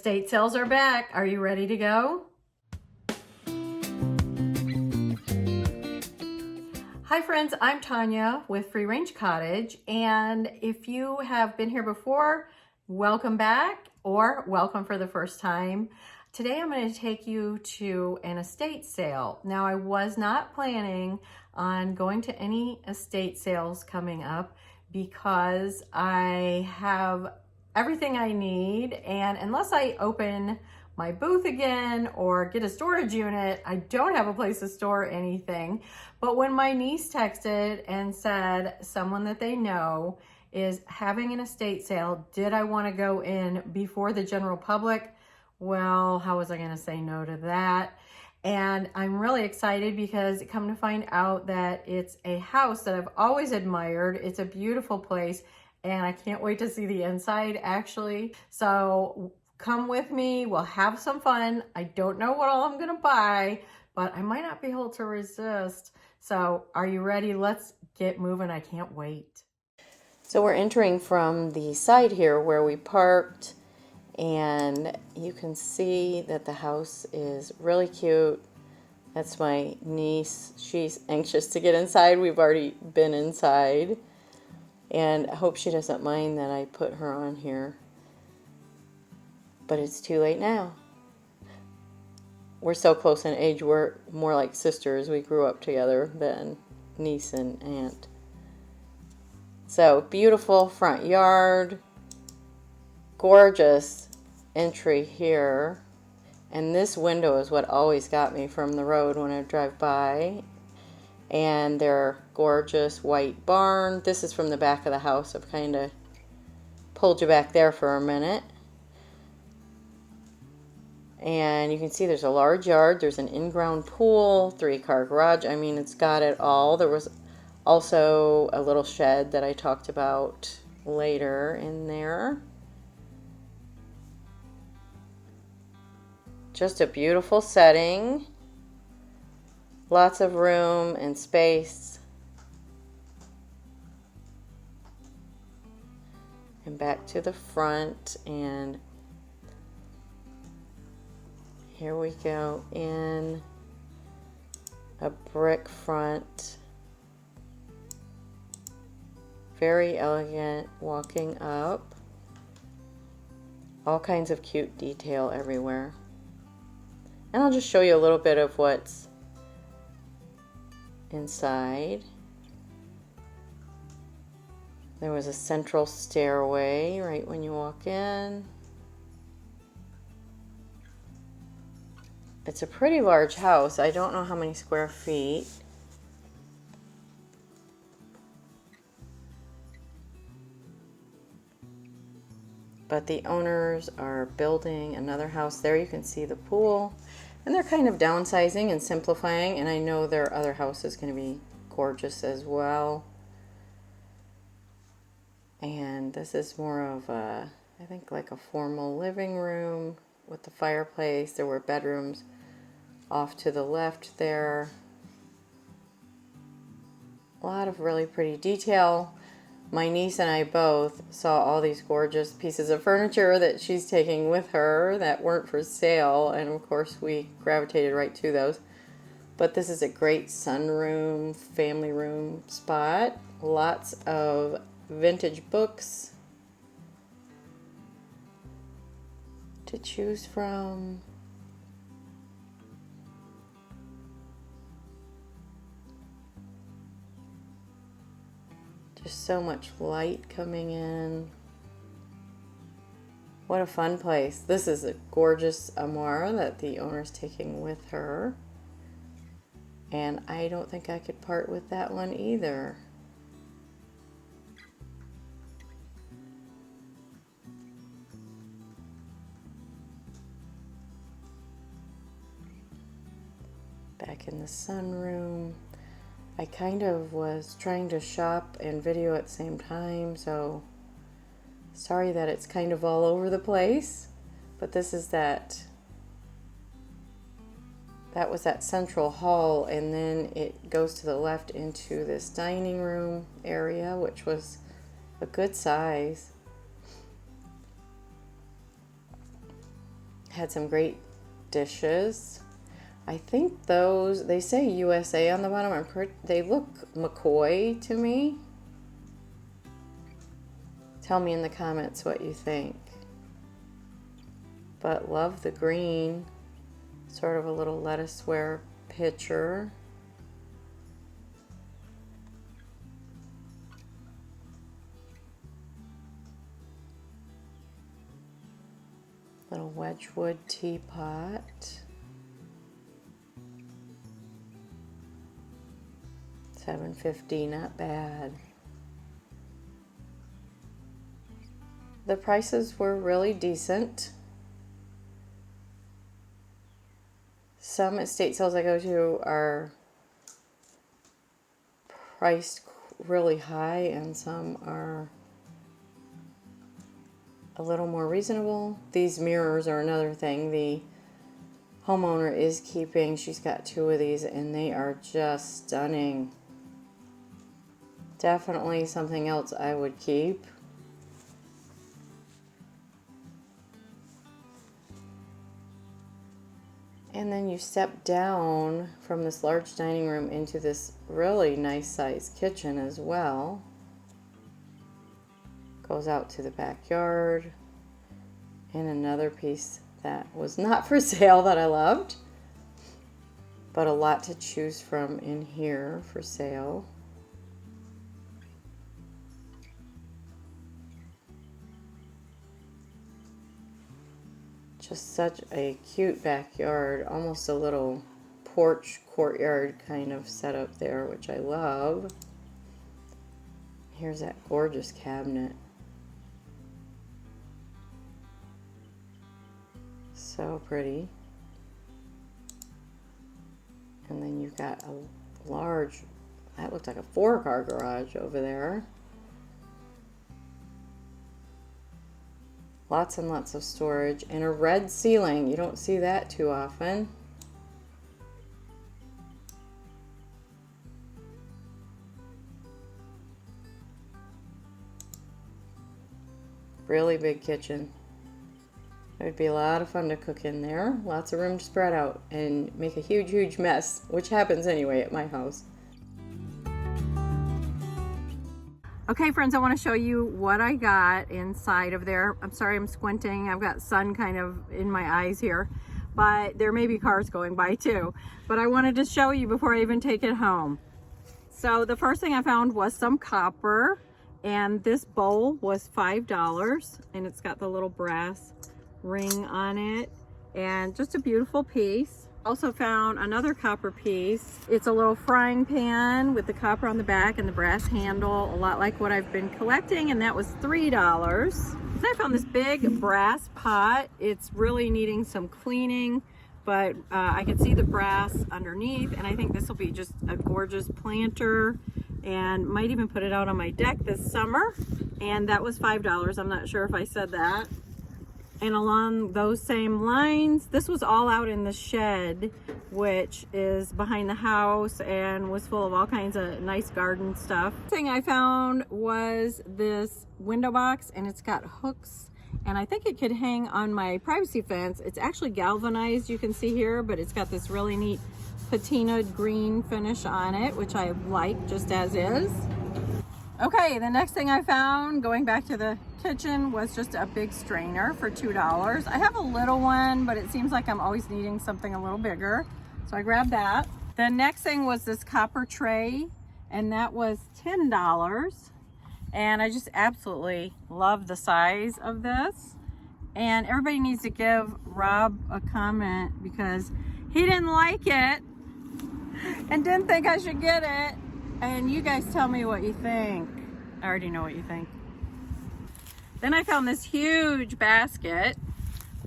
Estate sales are back. Are you ready to go? Hi friends, I'm Tanya with Free Range Cottage, and if you have been here before, welcome back or welcome for the first time. Today I'm going to take you to an estate sale. Now, I was not planning on going to any estate sales coming up because I have everything I need, and unless I open my booth again or get a storage unit, I don't have a place to store anything. But when my niece texted and said someone that they know is having an estate sale, did I want to go in before the general public? Well, how was I going to say no to that? And I'm really excited because come to find out that it's a house that I've always admired. It's a beautiful place, and I can't wait to see the inside actually. So come with me, we'll have some fun. I don't know what all I'm gonna buy, but I might not be able to resist. So are you ready? Let's get moving, I can't wait. So we're entering from the side here where we parked, and you can see that the house is really cute. That's my niece. She's anxious to get inside. We've already been inside, and I hope she doesn't mind that I put her on here. But it's too late now. We're so close in age, we're more like sisters. We grew up together than niece and aunt. So beautiful front yard, gorgeous entry here. And this window is what always got me from the road when I drive by. And their gorgeous white barn. This is from the back of the house. I've kind of pulled you back there for a minute. And you can see there's a large yard. There's an in-ground pool, 3-car garage. I mean, it's got it all. There was also a little shed that I talked about later in there. Just a beautiful setting. Lots of room and space. And back to the front, and here we go in a brick front. Very elegant walking up. All kinds of cute detail everywhere. And I'll just show you a little bit of what's inside. There was a central stairway right when you walk in. It's a pretty large house. I don't know how many square feet. But the owners are building another house there. You can see the pool. And they're kind of downsizing and simplifying. And I know their other house is going to be gorgeous as well. And this is more of a, I think, like a formal living room with the fireplace. There were bedrooms off to the left there. A lot of really pretty detail. My niece and I both saw all these gorgeous pieces of furniture that she's taking with her that weren't for sale, and of course we gravitated right to those. But this is a great sunroom, family room spot. Lots of vintage books to choose from. Just so much light coming in. What a fun place. This is a gorgeous armoire that the owner's taking with her. And I don't think I could part with that one either. Back in the sunroom. I kind of was trying to shop and video at the same time, so sorry that it's kind of all over the place. But this is that was that central hall, and then it goes to the left into this dining room area, which was a good size. Had some great dishes. I think those, they say USA on the bottom. They look McCoy to me. Tell me in the comments what you think. But love the green. Sort of a little lettuceware pitcher. Little Wedgwood teapot. $7.50, not bad. The prices were really decent. Some estate sales I go to are priced really high and some are a little more reasonable. These mirrors are another thing the homeowner is keeping. She's got 2 of these and they are just stunning. Definitely something else I would keep. And then you step down from this large dining room into this really nice sized kitchen as well. Goes out to the backyard. And another piece that was not for sale that I loved. But a lot to choose from in here for sale. Just such a cute backyard, almost a little porch courtyard kind of setup there, which I love. Here's that gorgeous cabinet. So pretty. And then you've got a large, that looked like a 4-car garage over there. Lots and lots of storage and a red ceiling. You don't see that too often. Really big kitchen. It would be a lot of fun to cook in there. Lots of room to spread out and make a huge, huge mess, which happens anyway at my house. Okay, friends, I want to show you what I got inside of there. I'm sorry I'm squinting. I've got sun kind of in my eyes here, but there may be cars going by too. But I wanted to show you before I even take it home. So the first thing I found was some copper, and this bowl was $5, and it's got the little brass ring on it, and just a beautiful piece. Also found another copper piece. It's a little frying pan with the copper on the back and the brass handle, a lot like what I've been collecting, and that was $3. Then I found this big brass pot. It's really needing some cleaning, but I can see the brass underneath, and I think this will be just a gorgeous planter, and might even put it out on my deck this summer. And that was $5. I'm not sure if I said that. And along those same lines, this was all out in the shed, which is behind the house and was full of all kinds of nice garden stuff. The thing I found was this window box, and it's got hooks, and I think it could hang on my privacy fence. It's actually galvanized, you can see here, but it's got this really neat patinaed green finish on it, which I like just as is. Okay, the next thing I found, going back to the kitchen, was just a big strainer for $2. I have a little one, but it seems like I'm always needing something a little bigger, so I grabbed that. The next thing was this copper tray, and that was $10. And I just absolutely love the size of this. And everybody needs to give Rob a comment because he didn't like it and didn't think I should get it. And you guys tell me what you think. I already know what you think. Then I found this huge basket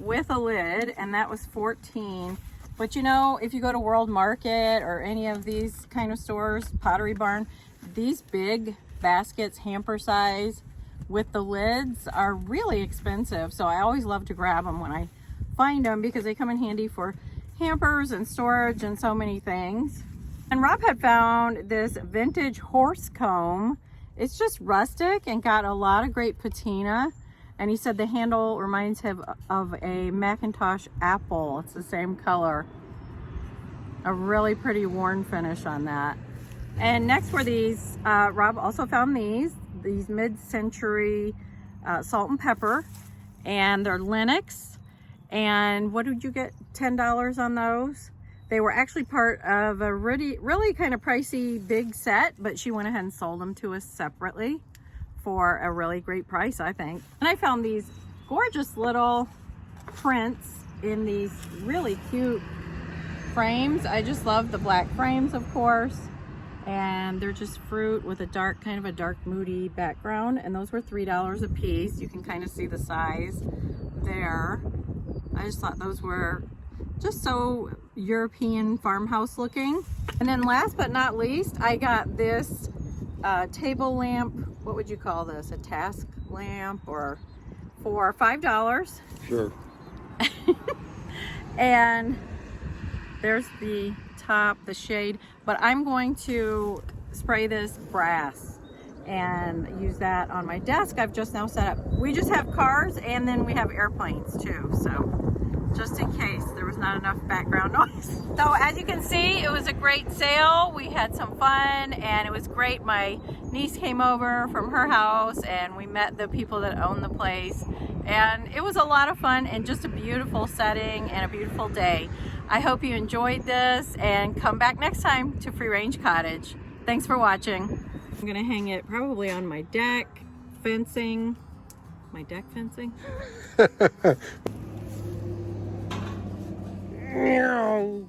with a lid, and that was $14. But you know, if you go to World Market or any of these kind of stores, Pottery Barn, these big baskets, hamper size, with the lids are really expensive. So I always love to grab them when I find them because they come in handy for hampers and storage and so many things. And Rob had found this vintage horse comb. It's just rustic and got a lot of great patina. And he said the handle reminds him of a Macintosh apple. It's the same color. A really pretty worn finish on that. And next were these, Rob also found these mid-century salt and pepper, and they're Linux. And what did you get? $10 on those. They were actually part of a really kind of pricey big set, but she went ahead and sold them to us separately for a really great price, I think. And I found these gorgeous little prints in these really cute frames. I just love the black frames, of course. And they're just fruit with a dark, kind of a dark moody background. And those were $3 a piece. You can kind of see the size there. I just thought those were just so European farmhouse looking. And then last but not least, I got this table lamp. What would you call this? A task lamp, or for $5. Sure. And there's the top, the shade, but I'm going to spray this brass and use that on my desk. I've just now set up. We just have cars, and then we have airplanes too, so just in case there was not enough background noise. So as you can see, it was a great sale. We had some fun and it was great. My niece came over from her house and we met the people that own the place, and it was a lot of fun and just a beautiful setting and a beautiful day. I hope you enjoyed this, and come back next time to Free Range Cottage. Thanks for watching. I'm gonna hang it probably on my deck fencing. My deck fencing? Meow.